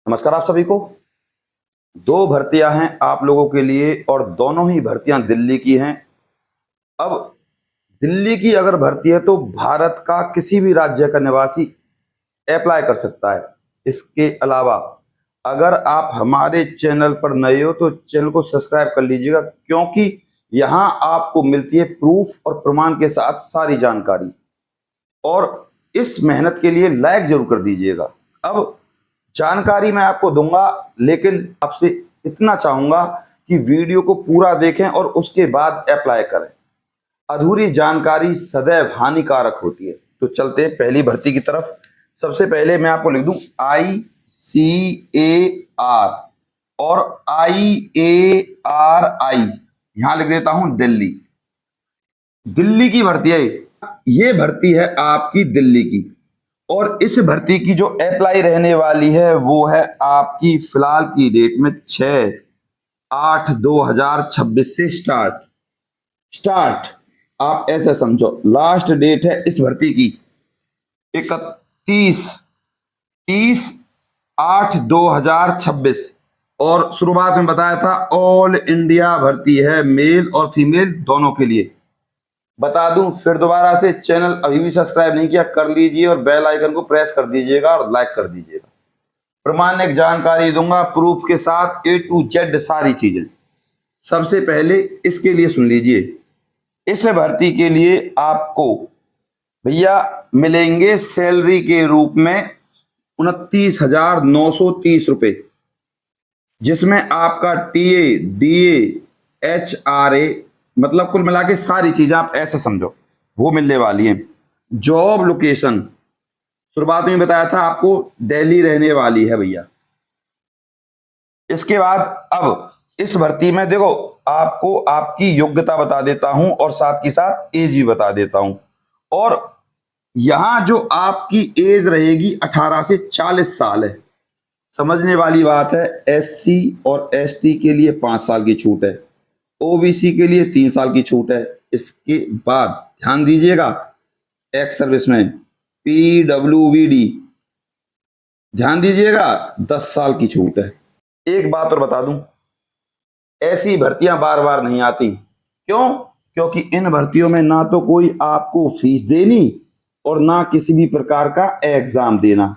नमस्कार आप सभी को। दो भर्तियां हैं आप लोगों के लिए और दोनों ही भर्तियां दिल्ली की हैं। अब दिल्ली की अगर भर्ती है तो भारत का किसी भी राज्य का निवासी अप्लाई कर सकता है। इसके अलावा अगर आप हमारे चैनल पर नए हो तो चैनल को सब्सक्राइब कर लीजिएगा, क्योंकि यहाँ आपको मिलती है प्रूफ और प्रमाण के साथ सारी जानकारी। और इस मेहनत के लिए लाइक जरूर कर दीजिएगा। अब जानकारी मैं आपको दूंगा, लेकिन आपसे इतना चाहूंगा कि वीडियो को पूरा देखें और उसके बाद अप्लाई करें। अधूरी जानकारी सदैव हानिकारक होती है। तो चलते हैं पहली भर्ती की तरफ। सबसे पहले मैं आपको लिख दूं ICAR और IARI, यहां लिख देता हूं दिल्ली। दिल्ली की भर्ती है ये भर्ती है आपकी दिल्ली की, और इस भर्ती की जो अप्लाई रहने वाली है वो है आपकी फिलहाल की डेट में 6/8/2026 से स्टार्ट आप ऐसे समझो। लास्ट डेट है इस भर्ती की 31/8/2026, और शुरुआत में बताया था ऑल इंडिया भर्ती है, मेल और फीमेल दोनों के लिए। बता दूं फिर दोबारा से, चैनल अभी भी सब्सक्राइब नहीं किया कर लीजिए और बेल आइकन को प्रेस कर दीजिएगा और लाइक कर दीजिएगा। प्रमाणिक जानकारी दूंगा प्रूफ के साथ, A to Z सारी चीजें। सबसे पहले इसके लिए सुन लीजिए। इस भर्ती के लिए आपको भैया मिलेंगे सैलरी के रूप में 29,930 रुपए, जिसमें आपका TA DA HRA मतलब कुल मिला के सारी चीजें आप ऐसे समझो वो मिलने वाली हैं। जॉब लोकेशन शुरुआत में बताया था आपको दिल्ली रहने वाली है भैया। इसके बाद अब इस भर्ती में देखो आपको आपकी योग्यता बता देता हूं और साथ के साथ एज भी बता देता हूं। और यहां जो आपकी एज रहेगी 18 से 40 साल है। समझने वाली बात है। SC और ST के लिए 5 साल की छूट है, OBC के लिए 3 साल की छूट है। इसके बाद ध्यान दीजिएगा, एक्स सर्विसमैन PWBD ध्यान दीजिएगा 10 साल की छूट है। एक बात और बता दूं, ऐसी भर्तियां बार बार नहीं आती। क्यों? क्योंकि इन भर्तियों में ना तो कोई आपको फीस देनी और ना किसी भी प्रकार का एग्जाम देना।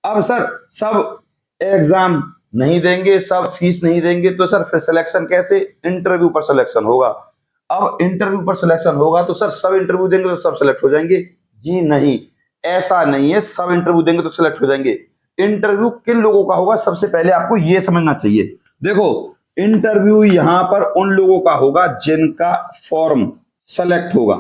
अब सर सब एग्जाम नहीं देंगे, सब फीस नहीं देंगे, तो सर फिर सिलेक्शन कैसे? इंटरव्यू पर सिलेक्शन होगा। अब इंटरव्यू पर सिलेक्शन होगा तो सर सब इंटरव्यू देंगे तो सब सिलेक्ट हो जाएंगे? जी नहीं, ऐसा नहीं है सब इंटरव्यू देंगे तो सिलेक्ट हो जाएंगे। इंटरव्यू किन लोगों का होगा सबसे पहले आपको यह समझना चाहिए। देखो इंटरव्यू यहां पर उन लोगों का होगा जिनका फॉर्म सेलेक्ट होगा।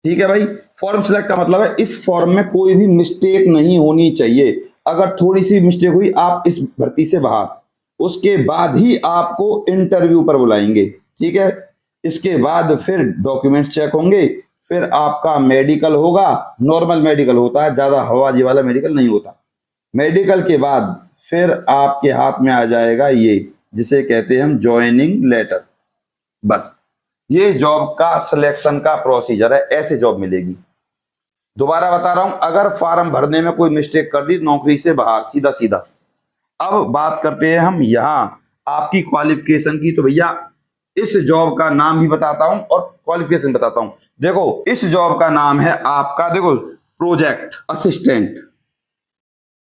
ठीक है भाई, फॉर्म सेलेक्ट का मतलब है इस फॉर्म में कोई भी मिस्टेक नहीं होनी चाहिए। अगर थोड़ी सी मिस्टेक हुई आप इस भर्ती से बाहर, उसके बाद ही आपको इंटरव्यू पर बुलाएंगे। ठीक है, इसके बाद फिर डॉक्यूमेंट्स चेक होंगे, फिर आपका मेडिकल होगा। नॉर्मल मेडिकल होता है, ज्यादा हवाबाजी वाला मेडिकल नहीं होता। मेडिकल के बाद फिर आपके हाथ में आ जाएगा ये जिसे कहते हैं हम ज्वाइनिंग लेटर। बस ये जॉब का सिलेक्शन का प्रोसीजर है, ऐसे जॉब मिलेगी। दोबारा बता रहा हूं, अगर फॉर्म भरने में कोई मिस्टेक कर दी नौकरी से बाहर सीधा सीधा। अब बात करते हैं हम यहां आपकी क्वालिफिकेशन की। तो भैया इस जॉब का नाम भी बताता हूं और क्वालिफिकेशन बताता हूं। देखो इस जॉब का नाम है आपका, देखो, प्रोजेक्ट असिस्टेंट।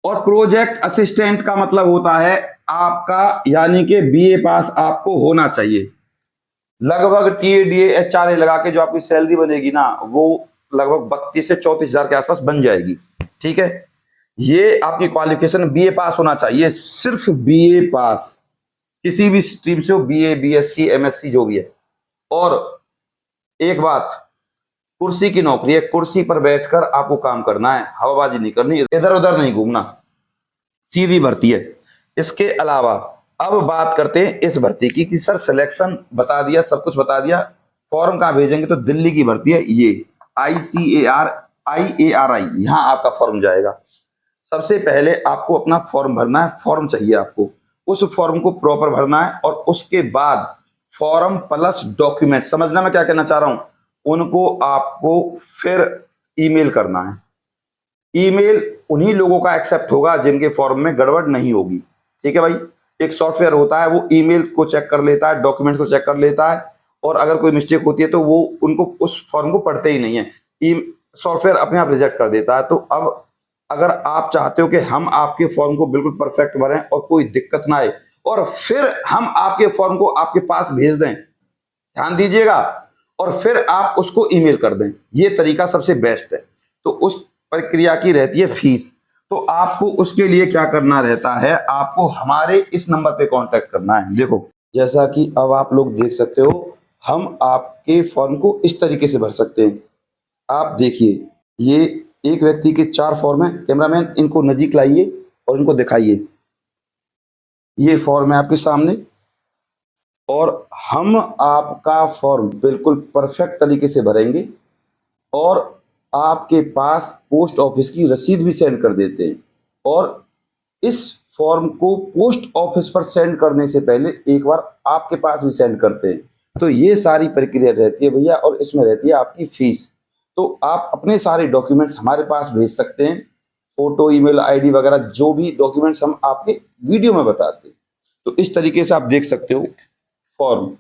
और प्रोजेक्ट असिस्टेंट का मतलब होता है आपका, यानी कि BA पास आपको होना चाहिए। लगभग TA DA HRA लगा के जो आपकी सैलरी बनेगी ना, वो लगभग 32 से 34 हजार के आसपास बन जाएगी। ठीक है, ये आपकी क्वालिफिकेशन BA पास होना चाहिए, सिर्फ BA पास, किसी भी स्ट्रीम से हो, BA BSc MSc जो भी है। और एक बात, कुर्सी की नौकरी है, कुर्सी पर बैठकर आपको काम करना है, हवाबाजी नहीं करनी, इधर उधर नहीं घूमना, सीधी भर्ती है। इसके अलावा अब बात करते हैं इस भर्ती की कि सर सिलेक्शन बता दिया, सब कुछ बता दिया, फॉर्म कहां भेजेंगे? तो दिल्ली की भर्ती है ये ICAR IARI, यहां आपका फॉर्म जाएगा। सबसे पहले आपको अपना फॉर्म भरना है, फॉर्म चाहिए आपको, उस फॉर्म को प्रॉपर भरना है। और उसके बाद फॉर्म प्लस डॉक्यूमेंट, समझना मैं क्या कहना चाह रहा हूं, उनको आपको फिर ईमेल करना है। ईमेल उन्हीं लोगों का एक्सेप्ट होगा जिनके फॉर्म में गड़बड़ नहीं होगी। ठीक है भाई। एक सॉफ्टवेयर होता है, वो ईमेल को चेक कर लेता है, डॉक्यूमेंट को चेक कर लेता है, और अगर कोई मिस्टेक होती है तो वो उनको उस फॉर्म को पढ़ते ही नहीं है, सॉफ्टवेयर अपने आप रिजेक्ट कर देता है। तो अब अगर आप चाहते हो कि हम आपके फॉर्म को बिल्कुल परफेक्ट भरें और कोई दिक्कत ना आए, और फिर हम आपके फॉर्म को आपके पास भेज दें, ध्यान दीजिएगा, और फिर आप उसको ईमेल कर दें, ये तरीका सबसे बेस्ट है। तो उस प्रक्रिया की रहती है फीस। तो आपको उसके लिए क्या करना रहता है, आपको हमारे इस नंबर पे कांटेक्ट करना है। देखो, जैसा कि अब आप लोग देख सकते हो, हम आपके फॉर्म को इस तरीके से भर सकते हैं। आप देखिए, ये एक व्यक्ति के 4 फॉर्म है। कैमरामैन इनको नजीक लाइए और इनको दिखाइए। ये फॉर्म है आपके सामने, और हम आपका फॉर्म बिल्कुल परफेक्ट तरीके से भरेंगे और आपके पास पोस्ट ऑफिस की रसीद भी सेंड कर देते हैं। और इस फॉर्म को पोस्ट ऑफिस पर सेंड करने से पहले एक बार आपके पास भी सेंड करते हैं। तो ये सारी प्रक्रिया रहती है भैया, और इसमें रहती है आपकी फीस। तो आप अपने सारे डॉक्यूमेंट्स हमारे पास भेज सकते हैं, फोटो, ईमेल आईडी वगैरह, जो भी डॉक्यूमेंट्स हम आपके वीडियो में बताते हैं। तो इस तरीके से आप देख सकते हो फॉर्म।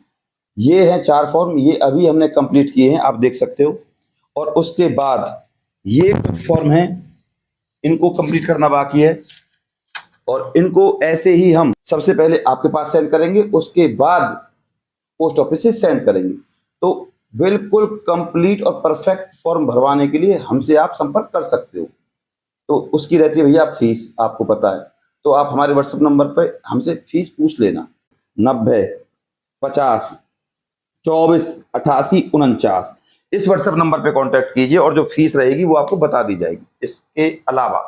ये हैं 4 फॉर्म, ये अभी हमने कंप्लीट किए हैं, आप देख सकते हो। और उसके बाद ये कुछ फॉर्म हैं, इनको कंप्लीट करना बाकी है, और इनको ऐसे ही हम सबसे पहले आपके पास सेंड करेंगे, उसके बाद पोस्ट ऑफिस से सेंड करेंगे। तो बिल्कुल कंप्लीट और परफेक्ट फॉर्म भरवाने के लिए हमसे आप संपर्क कर सकते हो। तो उसकी रहती है भैया फीस, आपको पता है। तो आप हमारे व्हाट्सएप नंबर पर हमसे फीस पूछ लेना, 90 50 24 88 49। इस व्हाट्सएप नंबर पे कांटेक्ट कीजिए, और जो फीस रहेगी वो आपको बता दी जाएगी। इसके अलावा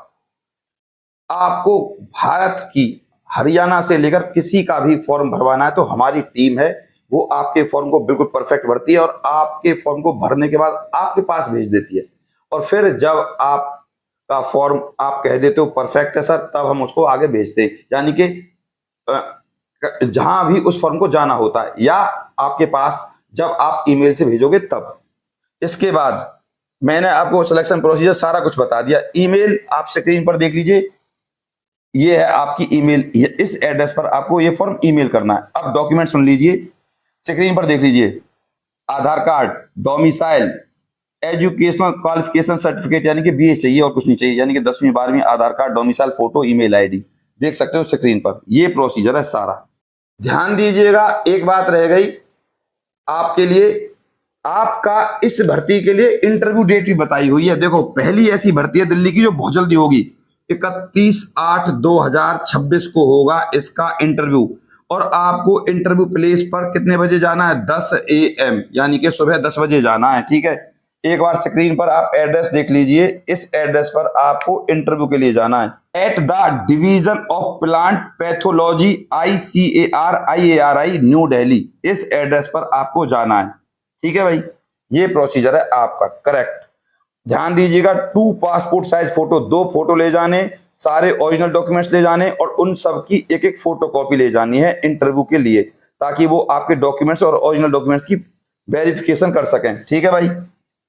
आपको भारत की हरियाणा से लेकर किसी का भी फॉर्म भरवाना है, तो हमारी टीम है, वो आपके फॉर्म को बिल्कुल परफेक्ट भरती है, और आपके फॉर्म को भरने के बाद आपके पास भेज देती है। और फिर जब आपका फॉर्म आप कह देते हो परफेक्ट है सर, तब हम उसको आगे भेजते हैं, यानी कि जहां भी उस फॉर्म को जाना होता है, या आपके पास जब आप ईमेल से भेजोगे तब। इसके बाद मैंने आपको सिलेक्शन प्रोसीजर सारा कुछ बता दिया। ईमेल आप स्क्रीन पर देख लीजिए, ये है आपकी ईमेल, इस एड्रेस पर आपको ये फॉर्म ईमेल करना है। अब डॉक्यूमेंट सुन लीजिए, स्क्रीन पर देख लीजिए। Aadhaar card, domicile, educational qualification certificate, यानी कि बीए चाहिए और कुछ नहीं चाहिए, यानी कि 10वीं 12वीं, Aadhaar card, domicile, photo, email ID, देख सकते हो स्क्रीन पर। ये प्रोसीजर है सारा। ध्यान दीजिएगा, एक बात रह गई आपके लिए, आपका इस भर्ती के लिए इंटरव्यू डेट भी बताई हुई है। देखो, पहली ऐसी भर्ती है दिल्ली की जो बहुत जल्दी होगी, 31/8/2026 को होगा इसका इंटरव्यू। और आपको इंटरव्यू प्लेस पर कितने बजे जाना है, 10 AM, यानी कि सुबह 10 बजे जाना है। ठीक है, एक बार स्क्रीन पर आप एड्रेस देख लीजिए, इस एड्रेस पर आपको इंटरव्यू के लिए जाना है, at the division of plant pathology ICAR new Delhi. इस एड्रेस पर आपको जाना है। ठीक है भाई, ये प्रोसीजर है आपका करेक्ट। ध्यान दीजिएगा, 2 पासपोर्ट साइज फोटो, 2 फोटो ले जाने, सारे ओरिजिनल डॉक्यूमेंट्स ले जाने, और उन सब की एक फोटो कॉपी ले जानी है इंटरव्यू के लिए, ताकि वो आपके डॉक्यूमेंट्स और ओरिजिनल डॉक्यूमेंट्स की वेरिफिकेशन कर सकें। ठीक है भाई,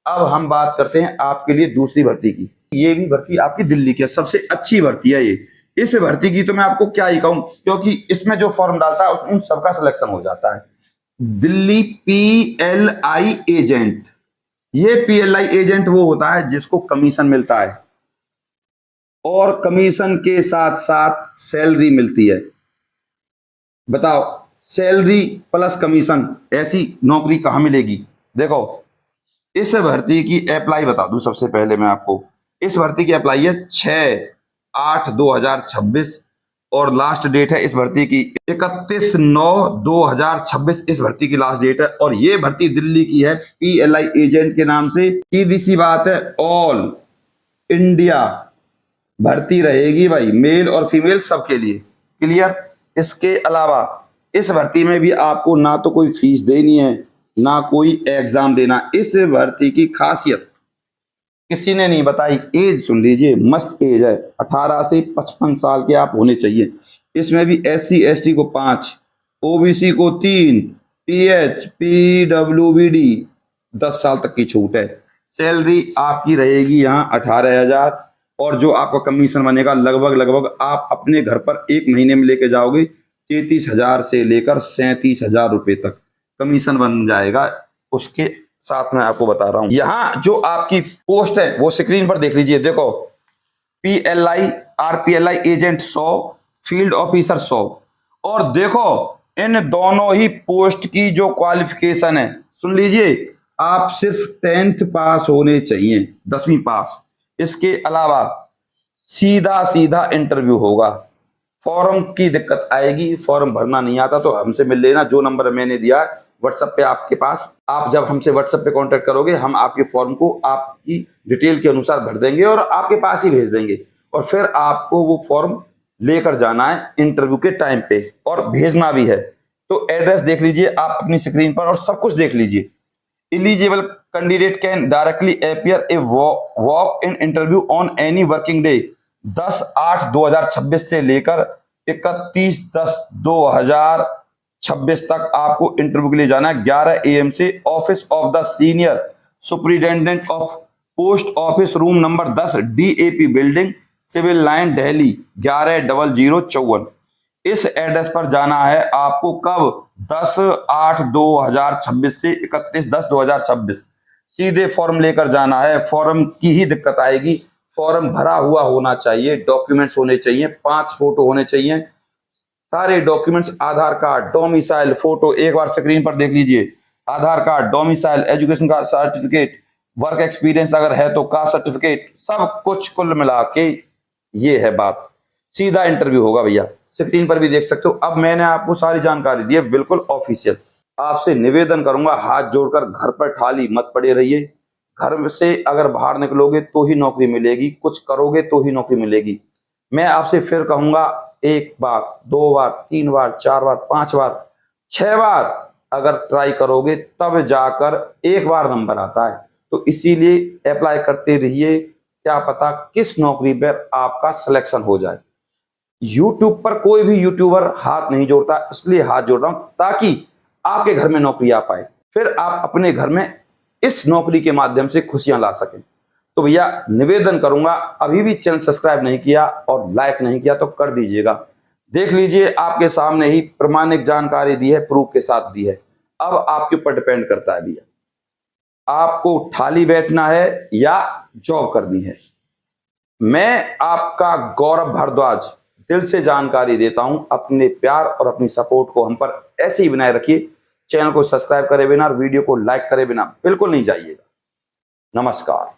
अब हम बात करते हैं आपके लिए दूसरी भर्ती की। ये भी भर्ती आपकी दिल्ली की है, सबसे अच्छी भर्ती है ये। इस भर्ती की तो मैं आपको क्या ही कहूं, क्योंकि इसमें जो फॉर्म डालता है उन सबका सिलेक्शन हो जाता है। दिल्ली PLI एजेंट, ये PLI एजेंट वो होता है जिसको कमीशन मिलता है, और कमीशन के साथ साथ सैलरी मिलती है। बताओ, सैलरी प्लस कमीशन, ऐसी नौकरी कहां मिलेगी। देखो, इस भर्ती की अप्लाई बता दूं सबसे पहले मैं आपको। इस भर्ती की अप्लाई है 6/8/2026, और लास्ट डेट है इस भर्ती की 31/9/2026, इस भर्ती की लास्ट डेट है। और ये भर्ती दिल्ली की है, PLI एजेंट के नाम से। सीधी सी बात है, ऑल इंडिया भर्ती रहेगी भाई, मेल और फीमेल सबके लिए। क्लियर। इसके अलावा इस भर्ती में भी आपको ना तो कोई फीस देनी है, ना कोई एग्जाम देना। इस भर्ती की खासियत किसी ने नहीं बताई। एज सुन लीजिए, मस्त एज है, 18 से 55 साल के आप होने चाहिए। इसमें भी SC ST को 5, OBC को 3, PH PWD 10 साल तक की छूट है। सैलरी आपकी रहेगी यहाँ 18,000, और जो आपका कमीशन बनेगा लगभग आप अपने घर पर 1 महीने में लेके जाओगे 33,000 से लेकर 37,000 रुपए तक कमीशन बन जाएगा। उसके साथ में आपको बता रहा हूं, यहाँ जो आपकी पोस्ट है वो स्क्रीन पर देख लीजिए। देखो, PLI RPLI agent 100, field officer 100। और देखो इन दोनों ही पोस्ट की जो क्वालिफिकेशन है, सुन लीजिए, आप सिर्फ 10th पास होने चाहिए, 10वीं पास। इसके अलावा सीधा इंटरव्यू होगा। फॉर्म की दिक्कत आएगी, फॉर्म भरना नहीं आता तो हमसे मिल लेना। जो नंबर मैंने दिया है व्हाट्सएप पे आपके पास, आप जब हमसे व्हाट्सएप पे कांटेक्ट करोगे हम आपके फॉर्म को आपकी डिटेल के अनुसार भर देंगे और आपके पास ही भेज देंगे। और फिर आपको वो फॉर्म लेकर जाना है इंटरव्यू के टाइम पे और भेजना भी है। तो एड्रेस देख लीजिए आप अपनी स्क्रीन पर और सब कुछ देख लीजिए। Eligible candidate can directly appear a walk in interview on any working day 10/8/2026 से लेकर 31/10/2026 तक आपको इंटरव्यू के लिए जाना है 11 AM से office of the senior superintendent of post office room number 10 DAP building civil line Delhi 110054। इस एड्रेस पर जाना है आपको। कब? 10/8/2026 से 31/10/2026। सीधे फॉर्म लेकर जाना है। फॉर्म की ही दिक्कत आएगी, फॉर्म भरा हुआ होना चाहिए, डॉक्यूमेंट्स होने चाहिए, 5 फोटो होने चाहिए, सारे डॉक्यूमेंट्स, आधार कार्ड, डोमिसाइल, फोटो एक बार स्क्रीन पर देख लीजिए। आधार कार्ड, डोमिसाइल, एजुकेशन का सर्टिफिकेट, वर्क एक्सपीरियंस अगर है तो कास्ट सर्टिफिकेट, सब कुछ कुल मिला के ये है बात। सीधा इंटरव्यू होगा भैया, स्क्रीन पर भी देख सकते हो। अब मैंने आपको सारी जानकारी दी है, बिल्कुल ऑफिशियल। आपसे निवेदन करूंगा, हाथ जोड़कर घर पर खाली मत पड़े रहिए। घर से अगर बाहर निकलोगे तो ही नौकरी मिलेगी, कुछ करोगे तो ही नौकरी मिलेगी। मैं आपसे फिर कहूंगा, 1 बार 2 बार 3 बार 4 बार 5 बार 6 बार अगर ट्राई करोगे तब जाकर 1 बार नंबर आता है। तो इसीलिए अप्लाई करते रहिए, क्या पता किस नौकरी पर आपका सिलेक्शन हो जाए। यूट्यूब पर कोई भी यूट्यूबर हाथ नहीं जोड़ता, इसलिए हाथ जोड़ रहा हूं ताकि आपके घर में नौकरी आ पाए, फिर आप अपने घर में इस नौकरी के माध्यम से खुशियां ला सकें। तो भैया निवेदन करूंगा, अभी भी चैनल सब्सक्राइब नहीं किया और लाइक नहीं किया तो कर दीजिएगा। देख लीजिए आपके सामने ही प्रमाणिक जानकारी दी है, प्रूफ के साथ दी है। अब आपके ऊपर डिपेंड करता है भैया, आपको खाली बैठना है या जॉब करनी है। मैं आपका गौरव भारद्वाज दिल से जानकारी देता हूं। अपने प्यार और अपनी सपोर्ट को हम पर ऐसे ही बनाए रखिए। चैनल को सब्सक्राइब करे बिना और वीडियो को लाइक करे बिना बिल्कुल नहीं जाइएगा। नमस्कार।